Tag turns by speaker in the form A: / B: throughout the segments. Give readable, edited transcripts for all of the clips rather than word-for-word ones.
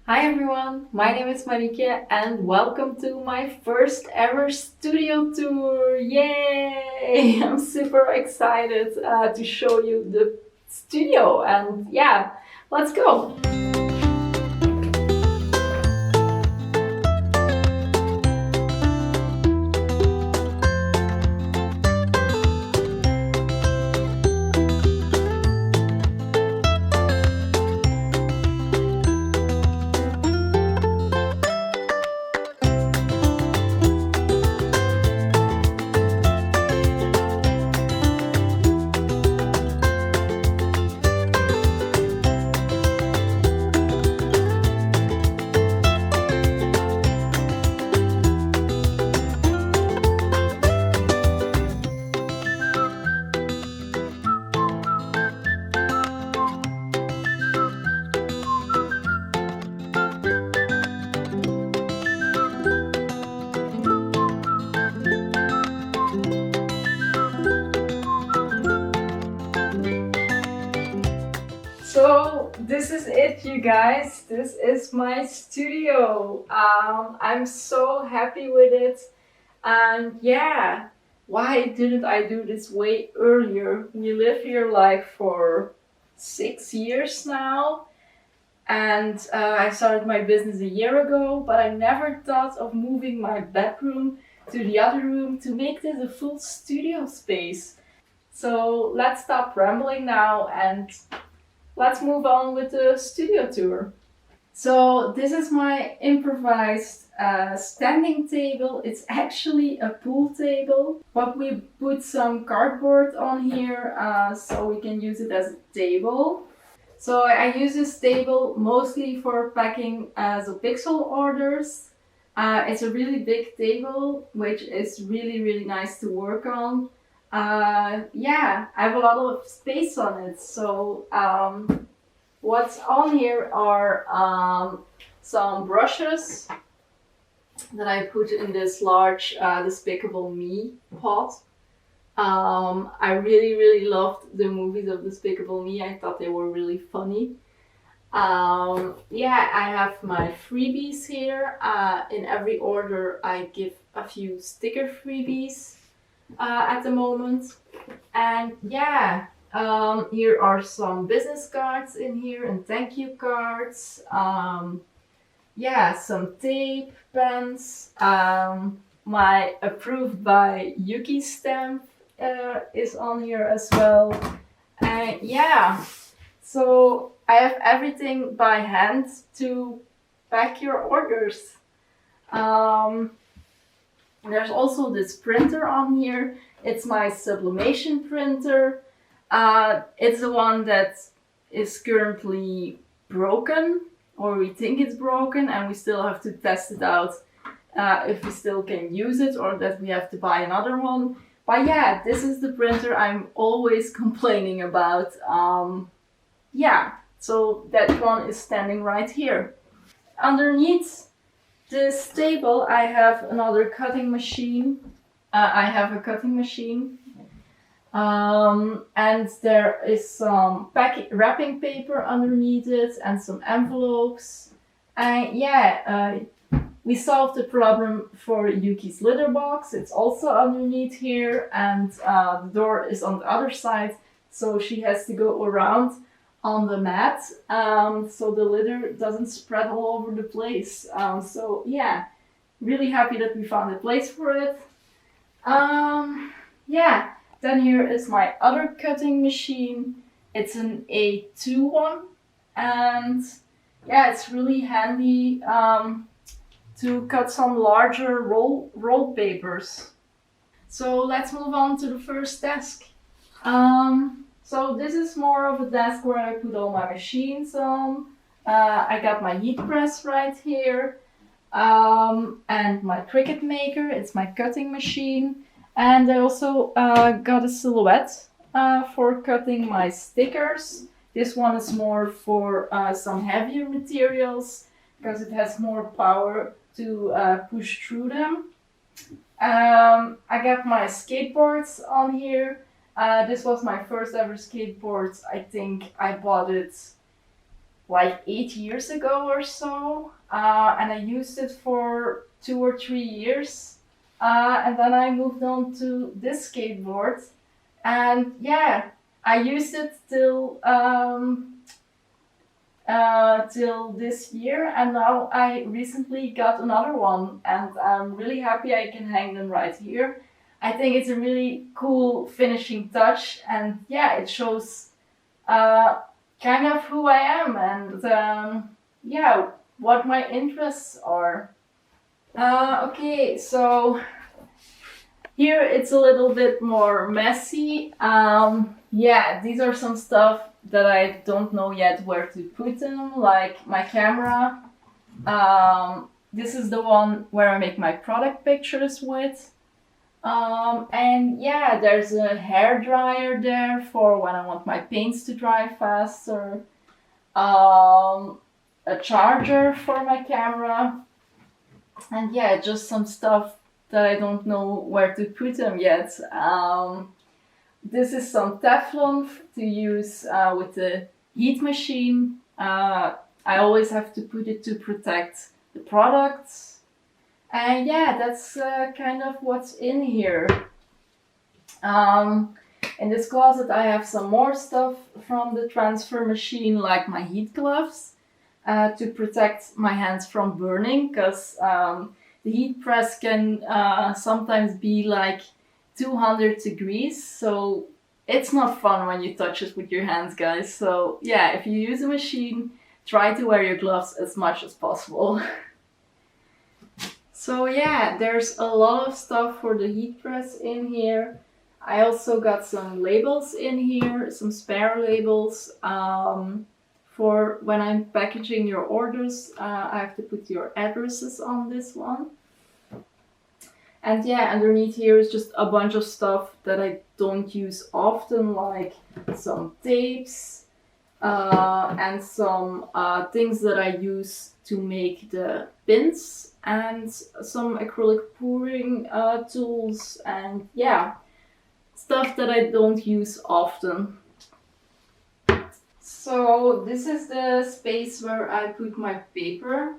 A: Hi everyone, my name is Marieke and welcome to my first ever studio tour. Yay! I'm super excited to show you the studio and yeah, let's go! So this is it, you guys. This is my studio. I'm so happy with it. And yeah, why didn't I do this way earlier? We live here like for 6 years now. And I started my business a year ago, but I never thought of moving my bedroom to the other room to make this a full studio space. So let's stop rambling now and let's move on with the studio tour. So this is my improvised standing table. It's actually a pool table, but we put some cardboard on here so we can use it as a table. So I use this table mostly for packing the pixel orders. It's a really big table, which is really nice to work on. Yeah, I have a lot of space on it. So what's on here are some brushes that I put in this large Despicable Me pot. I really loved the movies of Despicable Me. I thought they were really funny. Yeah, I have my freebies here. In every order, I give a few sticker freebies at the moment. And yeah, here are some business cards in here and thank you cards. Yeah, some tape, pens. My approved by Yuuki stamp is on here as well. And yeah, so I have everything by hand to pack your orders. There's also this printer on here. It's my sublimation printer. It's the one that is currently broken, or we think it's broken, and we still have to test it out if we still can use it or that we have to buy another one. But yeah, this is the printer I'm always complaining about. Yeah, so that one is standing right here. Underneath this table, I have another cutting machine. I have a cutting machine. And there is some wrapping paper underneath it and some envelopes. And yeah, we solved the problem for Yuki's litter box. It's also underneath here, and the door is on the other side, so she has to go around on the mat so the litter doesn't spread all over the place. So yeah, really happy that we found a place for it. Yeah, then here is my other cutting machine. It's an A2 one, and yeah, it's really handy to cut some larger roll papers. So let's move on to the first desk. So this is more of a desk where I put all my machines on. I got my heat press right here, and my Cricut maker. It's my cutting machine, and I also got a silhouette for cutting my stickers. This one is more for some heavier materials because it has more power to push through them. I got my skateboards on here. This was my first ever skateboard. I think I bought it like 8 years ago or so, and I used it for 2 or 3 years, and then I moved on to this skateboard, and yeah, I used it till this year, and now I recently got another one, and I'm really happy I can hang them right here. I think it's a really cool finishing touch, and yeah, it shows uh, kind of who I am, and yeah, what my interests are. Okay, so here it's a little bit more messy. Yeah, these are some stuff that I don't know yet where to put them, like my camera. This is the one where I make my product pictures with. And yeah, there's a hair dryer there for when I want my paints to dry faster. A charger for my camera. And yeah, just some stuff that I don't know where to put them yet. This is some Teflon to use with the heat machine. I always have to put it to protect the products. And yeah, that's kind of what's in here. In this closet I have some more stuff from the transfer machine, like my heat gloves to protect my hands from burning, because the heat press can sometimes be like 200 degrees, so it's not fun when you touch it with your hands, guys. So yeah, if you use a machine, try to wear your gloves as much as possible. So yeah, there's a lot of stuff for the heat press in here. I also got some labels in here, some spare labels for when I'm packaging your orders. I have to put your addresses on this one. And yeah, underneath here is just a bunch of stuff that I don't use often, like some tapes and some things that I use to make the pins, and some acrylic pouring tools, and yeah, stuff that I don't use often. So this is the space where I put my paper.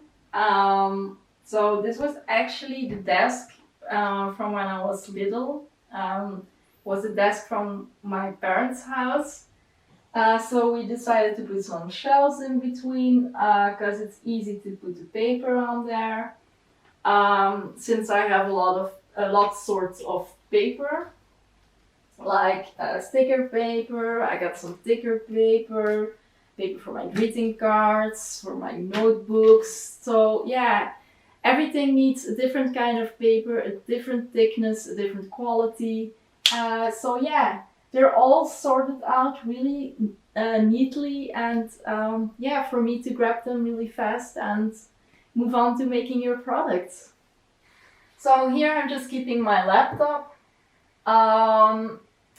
A: So this was actually the desk from when I was little. Was a desk from my parents' house. So we decided to put some shelves in between because it's easy to put the paper on there. Since I have a lot sorts of paper, like sticker paper, I got some thicker paper, paper for my greeting cards, for my notebooks. So yeah, everything needs a different kind of paper, a different thickness, a different quality. So yeah, they're all sorted out really neatly, and yeah, for me to grab them really fast and move on to making your products. So here I'm just keeping my laptop.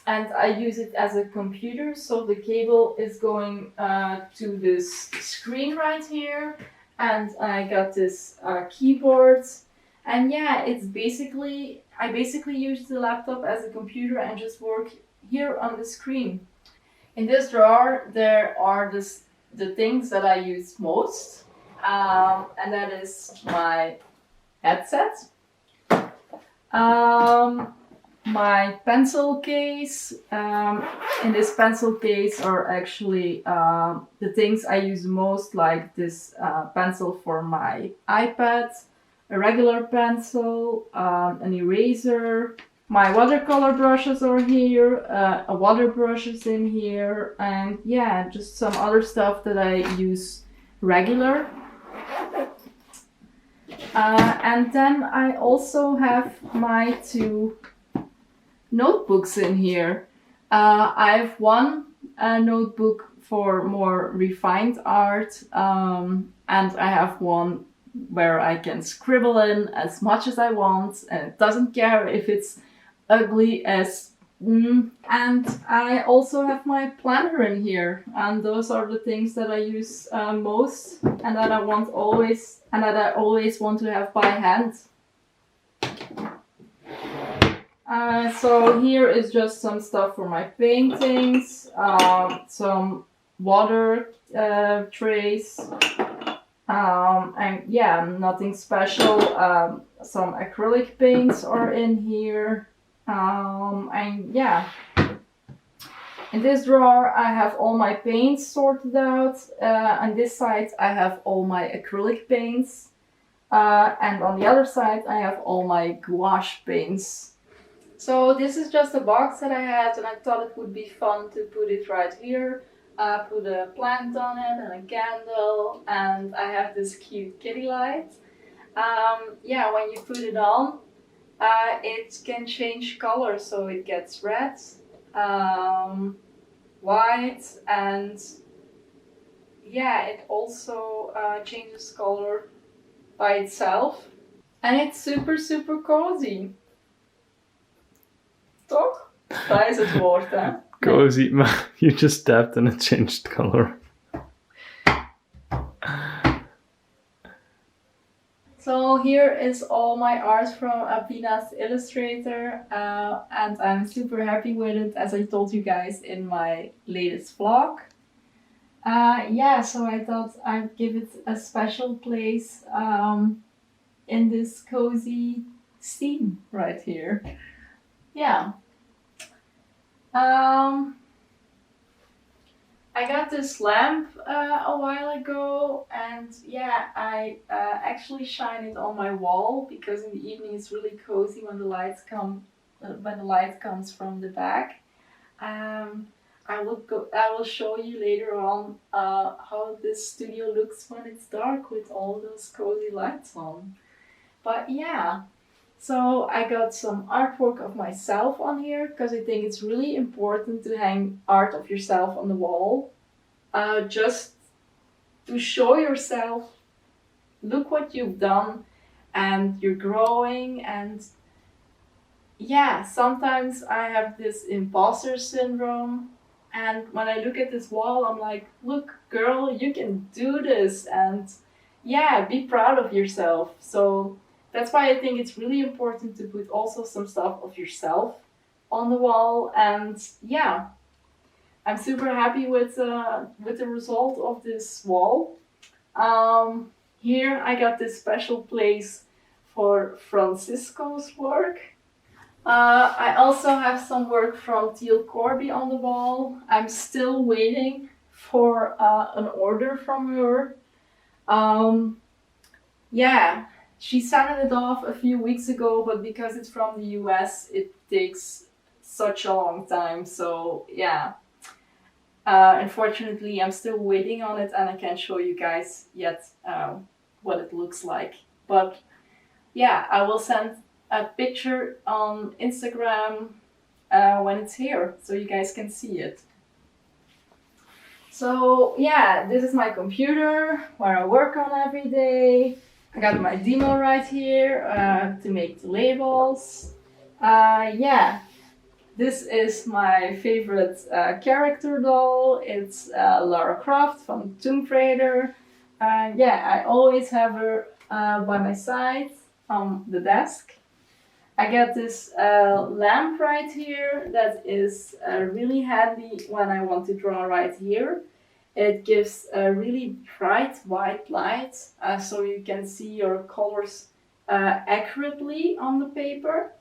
A: And I use it as a computer, so the cable is going to this screen right here, and I got this keyboard, and yeah, I basically use the laptop as a computer and just work here on the screen. In this drawer there are the things that I use most, and that is my headset, my pencil case. In this pencil case are actually the things I use most, like this pencil for my iPad, a regular pencil, an eraser. My watercolor brushes are here, a water brush is in here, and yeah, just some other stuff that I use regular. And then I also have my two notebooks in here. I have one notebook for more refined art, and I have one where I can scribble in as much as I want, and it doesn't care if it's ugly as and I also have my planner in here, and those are the things that I use most, and that I always want to have by hand. So here is just some stuff for my paintings, some water trays. And yeah, nothing special. Some acrylic paints are in here. And yeah, in this drawer I have all my paints sorted out. On this side I have all my acrylic paints. And on the other side I have all my gouache paints. So this is just a box that I had, and I thought it would be fun to put it right here. Put a plant on it and a candle, and I have this cute kitty light. Yeah, when you put it on, it can change color, so it gets red, white, and yeah, it also changes color by itself. And it's super cozy. Toch? Dat is het woord, hè?
B: Cozy, maar you just tapped and it changed color.
A: So here is all my art from Abina's Illustrator, and I'm super happy with it, as I told you guys in my latest vlog. Yeah, so I thought I'd give it a special place in this cozy scene right here. Yeah. I got this lamp a while ago, and yeah, I actually shine it on my wall because in the evening it's really cozy when the lights come, when the light comes from the back. I will show you later on how this studio looks when it's dark with all those cozy lights on. But yeah. So I got some artwork of myself on here because I think it's really important to hang art of yourself on the wall. Just to show yourself, look what you've done, and you're growing. And yeah, sometimes I have this imposter syndrome, and when I look at this wall I'm like, look girl, you can do this, and yeah, be proud of yourself. So that's why I think it's really important to put also some stuff of yourself on the wall. And yeah, I'm super happy with the result of this wall. Here I got this special place for Francisco's work. I also have some work from Teal Corby on the wall. I'm still waiting for an order from her. Yeah. She sent it off a few weeks ago, but because it's from the US, it takes such a long time. So yeah, unfortunately, I'm still waiting on it, and I can't show you guys yet what it looks like. But yeah, I will send a picture on Instagram when it's here, so you guys can see it. So yeah, this is my computer where I work on every day. I got my demo right here to make the labels. Yeah, this is my favorite character doll. It's Lara Croft from Tomb Raider. Yeah, I always have her by my side on the desk. I got this lamp right here that is really handy when I want to draw right here. It gives a really bright white light so you can see your colors accurately on the paper.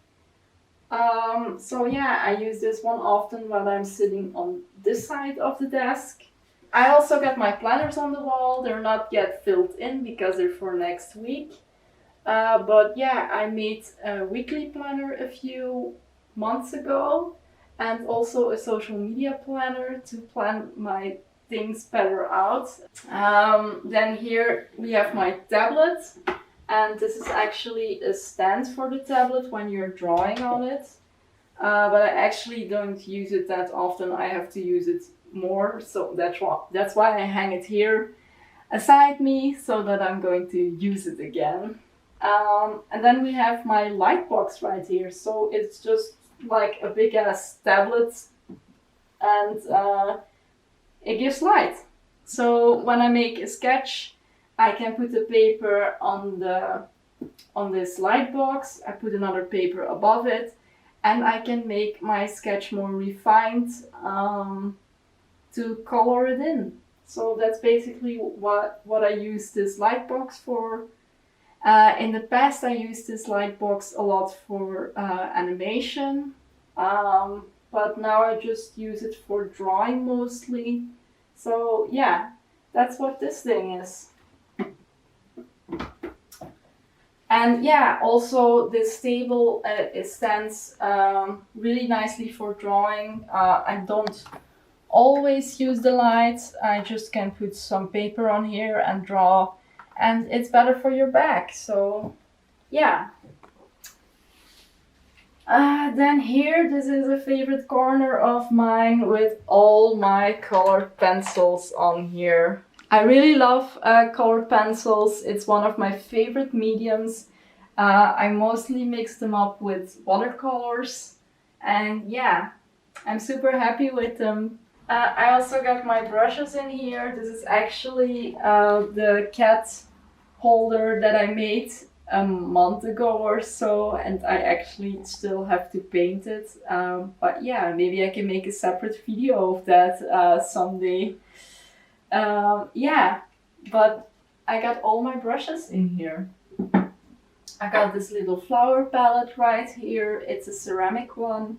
A: So yeah, I use this one often when I'm sitting on this side of the desk. I also got my planners on the wall. They're not yet filled in because they're for next week. But yeah, I made a weekly planner a few months ago, and also a social media planner to plan my things better out. Then here we have my tablet, and this is actually a stand for the tablet when you're drawing on it. But I actually don't use it that often. I have to use it more, so that's why I hang it here aside me, so that I'm going to use it again. And then we have my light box right here, so it's just like a big ass tablet, and it gives light. So when I make a sketch, I can put the paper on this light box. I put another paper above it, and I can make my sketch more refined to color it in. So that's basically what I use this light box for. In the past I used this light box a lot for animation, but now I just use it for drawing mostly. So yeah, that's what this thing is. And yeah, also this table, it stands really nicely for drawing. I don't always use the lights, I just can put some paper on here and draw, and it's better for your back, so yeah. Then here, this is a favorite corner of mine with all my colored pencils on here. I really love colored pencils. It's one of my favorite mediums. I mostly mix them up with watercolors, and yeah, I'm super happy with them. I also got my brushes in here. This is actually the cat holder that I made a month ago or so, and I actually still have to paint it. But yeah, maybe I can make a separate video of that someday. Yeah, but I got all my brushes in here. I got this little flower palette right here. It's a ceramic one,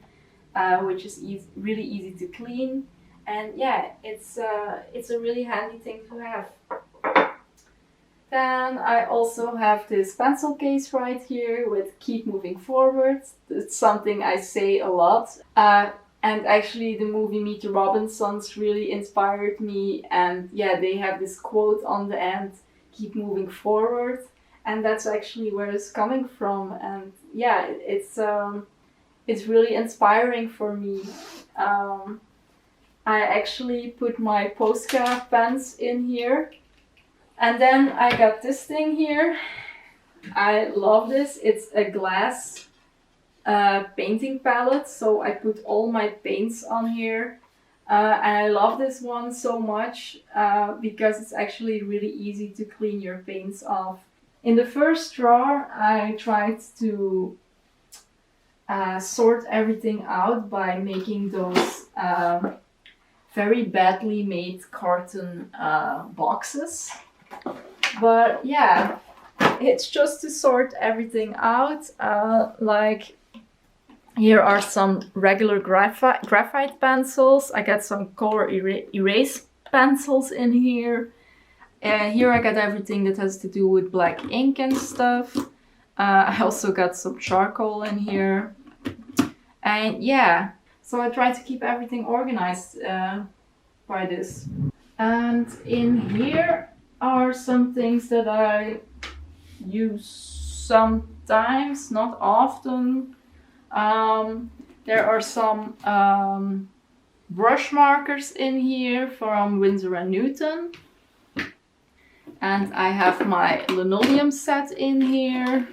A: which is really easy to clean. And yeah, it's a really handy thing to have. Then I also have this pencil case right here with keep moving forward. It's something I say a lot. And actually the movie Meet the Robinsons really inspired me. And yeah, they have this quote on the end, keep moving forward. And that's actually where it's coming from. And yeah, it's really inspiring for me. I actually put my Posca pens in here. And then I got this thing here. I love this. It's a glass painting palette. So I put all my paints on here. And I love this one so much because it's actually really easy to clean your paints off. In the first drawer, I tried to sort everything out by making those very badly made carton boxes. But yeah, it's just to sort everything out. Like here are some regular graphite pencils. I got some color erase pencils in here. Here I got everything that has to do with black ink and stuff. I also got some charcoal in here. And yeah, so I try to keep everything organized by this. And in here are some things that I use sometimes, not often. There are some brush markers in here from Winsor & Newton. And I have my linoleum set in here.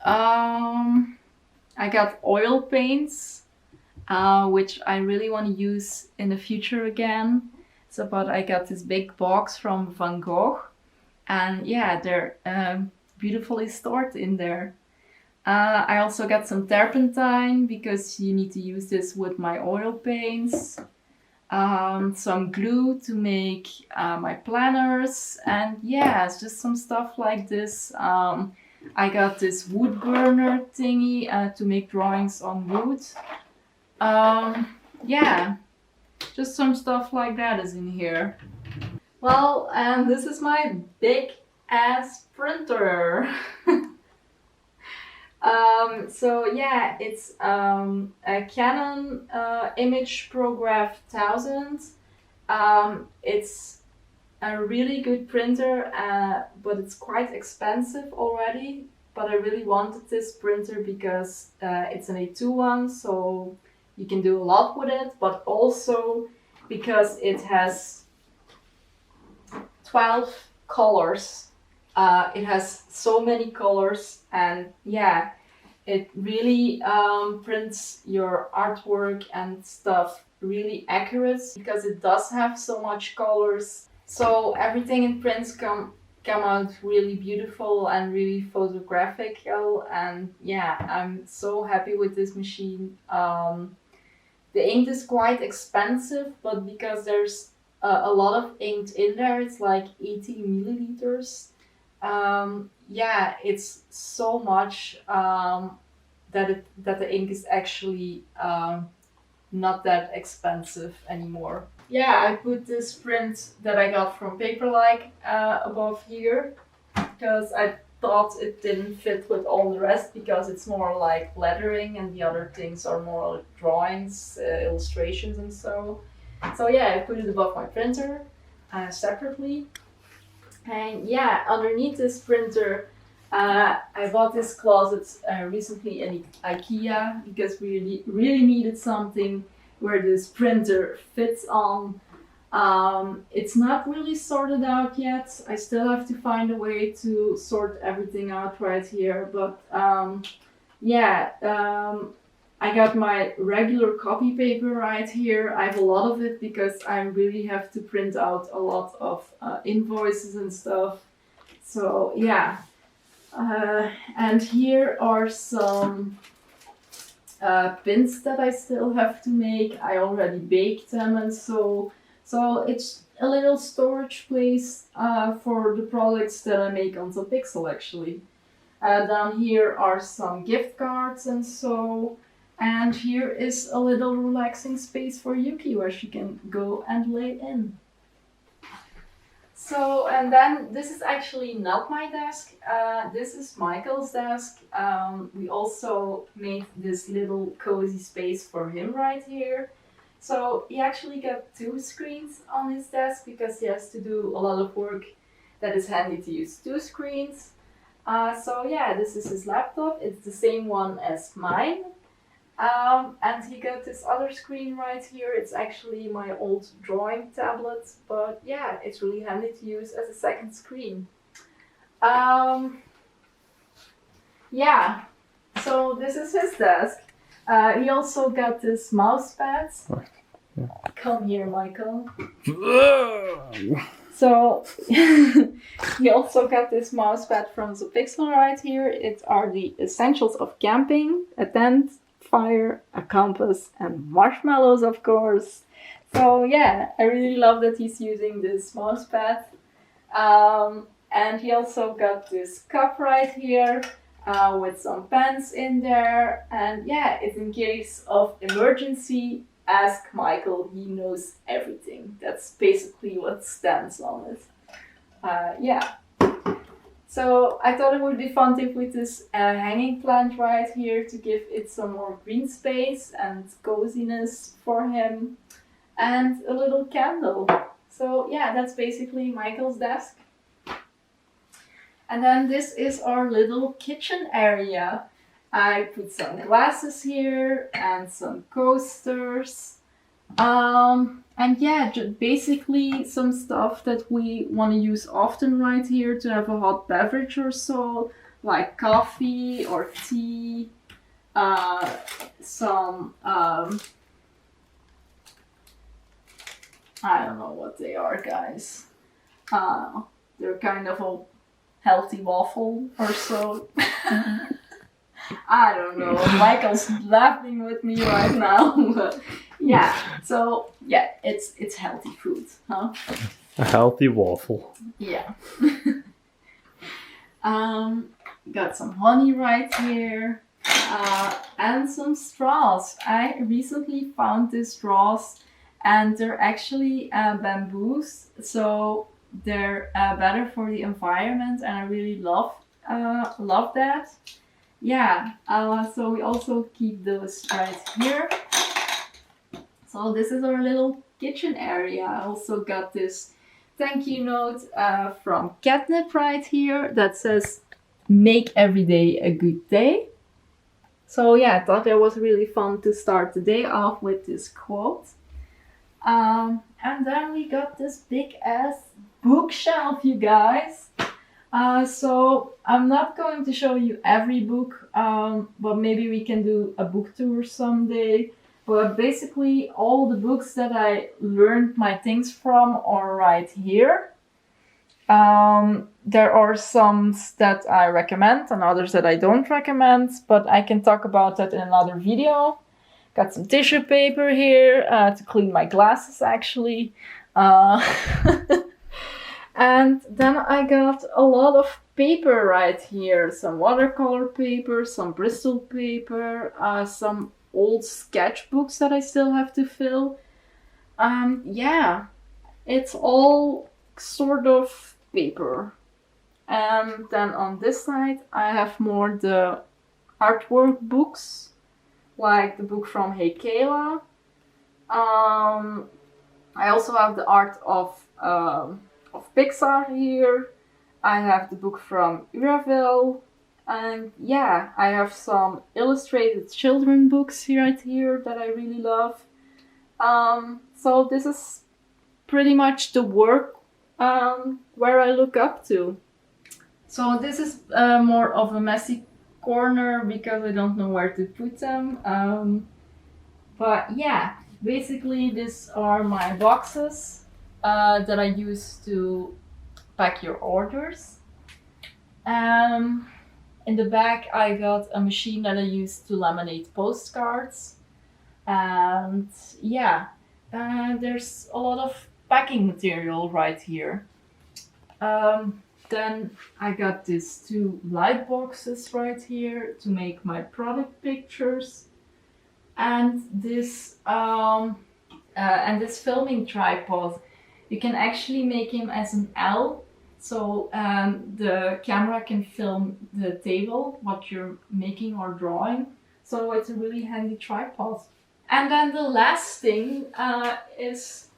A: I got oil paints, which I really want to use in the future again. So, but I got this big box from Van Gogh. And yeah, they're beautifully stored in there. I also got some turpentine because you need to use this with my oil paints. Some glue to make my planners, and yeah, it's just some stuff like this. I got this wood burner thingy to make drawings on wood. Yeah, just some stuff like that is in here. Well, and this is my big ass printer. So yeah, it's a Canon Image ProGraph 1000. It's a really good printer, but it's quite expensive already. But I really wanted this printer because it's an A2 one, so you can do a lot with it, but also because it has 12 colors. It has so many colors, and yeah, it really prints your artwork and stuff really accurate because it does have so much colors. So everything it prints come out really beautiful and really photographical, and yeah, I'm so happy with this machine. The ink is quite expensive, but because there's a lot of ink in there, it's like 80 milliliters. Yeah, it's so much that the ink is actually not that expensive anymore. Yeah, I put this print that I got from Paperlike above here because I thought it didn't fit with all the rest because it's more like lettering and the other things are more drawings, illustrations and so. So yeah, I put it above my printer separately. And yeah, underneath this printer, I bought this closet recently in IKEA because we really needed something where this printer fits on. It's not really sorted out yet. I still have to find a way to sort everything out right here. But yeah, I got my regular copy paper right here. I have a lot of it because I really have to print out a lot of invoices and stuff. So yeah, and here are some pins that I still have to make. I already baked them and so it's a little storage place for the products that I make on the Pixel actually. Down here are some gift cards and so. And here is a little relaxing space for Yuuki where she can go and lay in. So, and then this is actually not my desk. This is Michael's desk. We also made this little cozy space for him right here. So he actually got 2 screens on his desk because he has to do a lot of work that is handy to use 2 screens. So yeah, this is his laptop. It's the same one as mine. And he got this other screen right here. It's actually my old drawing tablet, but yeah, it's really handy to use as a second screen. Yeah, so this is his desk. He also got this mouse pad.
B: Yeah.
A: Come here, Michael. So he also got this mouse pad from the Pixel right here. It are the essentials of camping: a tent, fire, a compass, and marshmallows, of course. So yeah, I really love that he's using this mouse pad. And he also got this cup right here with some pens in there. And yeah, it's in case of emergency, ask Michael, he knows everything. That's basically what stands on it. Yeah. So I thought it would be fun to put this hanging plant right here to give it some more green space and coziness for him, and a little candle. So yeah, that's basically Michael's desk. And then this is our little kitchen area. I put some glasses here and some coasters. And yeah, basically some stuff that we want to use often right here to have a hot beverage or so, like coffee or tea, some, I don't know what they are, guys. They're kind of a healthy waffle or so. I don't know. Michael's laughing with me right now. But yeah, so yeah, it's healthy food, huh?
B: A healthy waffle.
A: Yeah. Got some honey right here, and some straws. I recently found these straws, and they're actually bamboos, so they're better for the environment, and I really love that. Yeah, so we also keep those right here. So this is our little kitchen area. I also got this thank you note from Catnip right here that says, "Make every day a good day." So yeah, I thought it was really fun to start the day off with this quote. And then we got this big ass bookshelf, you guys. So I'm not going to show you every book, but maybe we can do a book tour someday. But basically all the books that I learned my things from are right here. There are some that I recommend and others that I don't recommend, but I can talk about that in another video. Got some tissue paper here to clean my glasses actually. Uh, and then I got a lot of paper right here. Some watercolor paper, some Bristol paper, some old sketchbooks that I still have to fill. Yeah, it's all sort of paper. And then on this side I have more the artwork books, like the book from Hey Kayla. I also have the art of Pixar here. I have the book from Uraville. And yeah, I have some illustrated children books right here that I really love. So this is pretty much the work where I look up to. So this is more of a messy corner because I don't know where to put them. But yeah, basically these are my boxes that I use to pack your orders. In the back I got a machine that I use to laminate postcards. And yeah, there's a lot of packing material right here. Then I got these two light boxes right here to make my product pictures, and this filming tripod. You can actually make him as an L, so the camera can film the table, what you're making or drawing. So it's a really handy tripod. And then the last thing is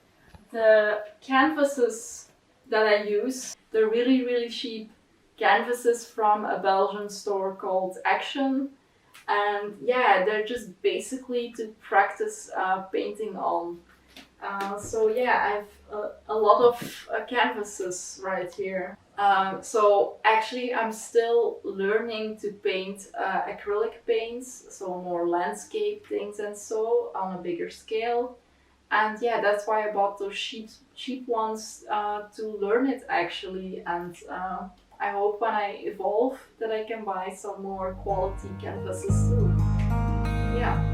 A: the canvases that I use. They're really, really cheap canvases from a Belgian store called Action. And yeah, they're just basically to practice painting on. So yeah, I have a lot of canvases right here. So actually I'm still learning to paint acrylic paints, so more landscape things and so on a bigger scale. And yeah, that's why I bought those cheap ones to learn it actually. And I hope when I evolve that I can buy some more quality canvases too. Yeah.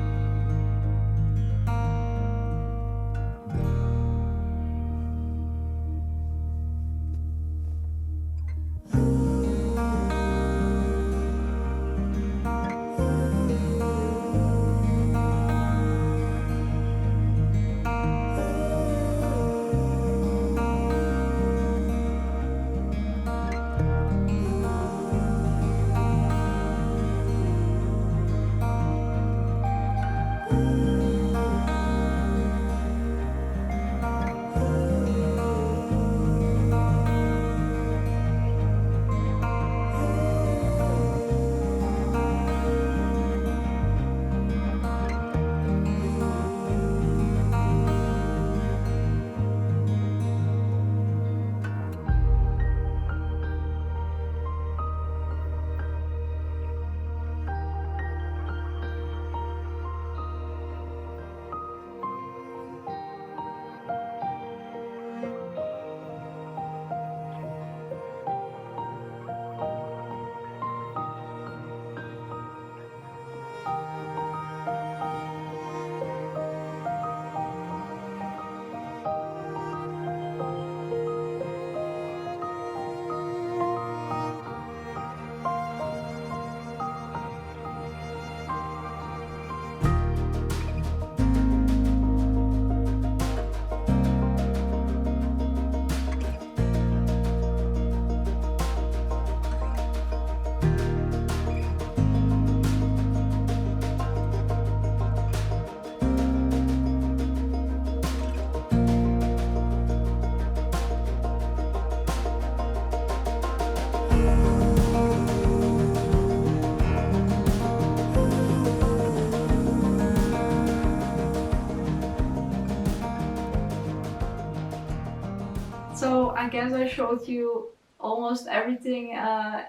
A: So I guess I showed you almost everything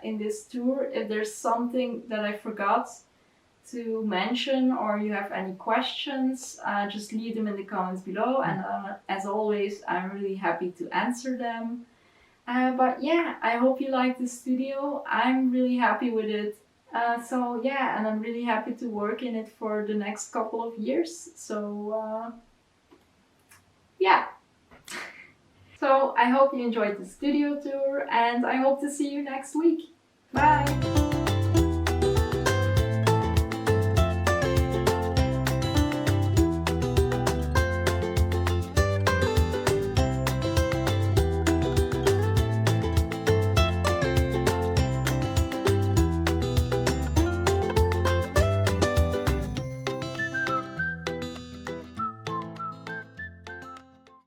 A: in this tour. If there's something that I forgot to mention or you have any questions, just leave them in the comments below, and as always I'm really happy to answer them. But yeah, I hope you liked this studio. I'm really happy with it. So yeah, and I'm really happy to work in it for the next couple of years. So yeah. So I hope you enjoyed the studio tour and I hope to see you next week. Bye!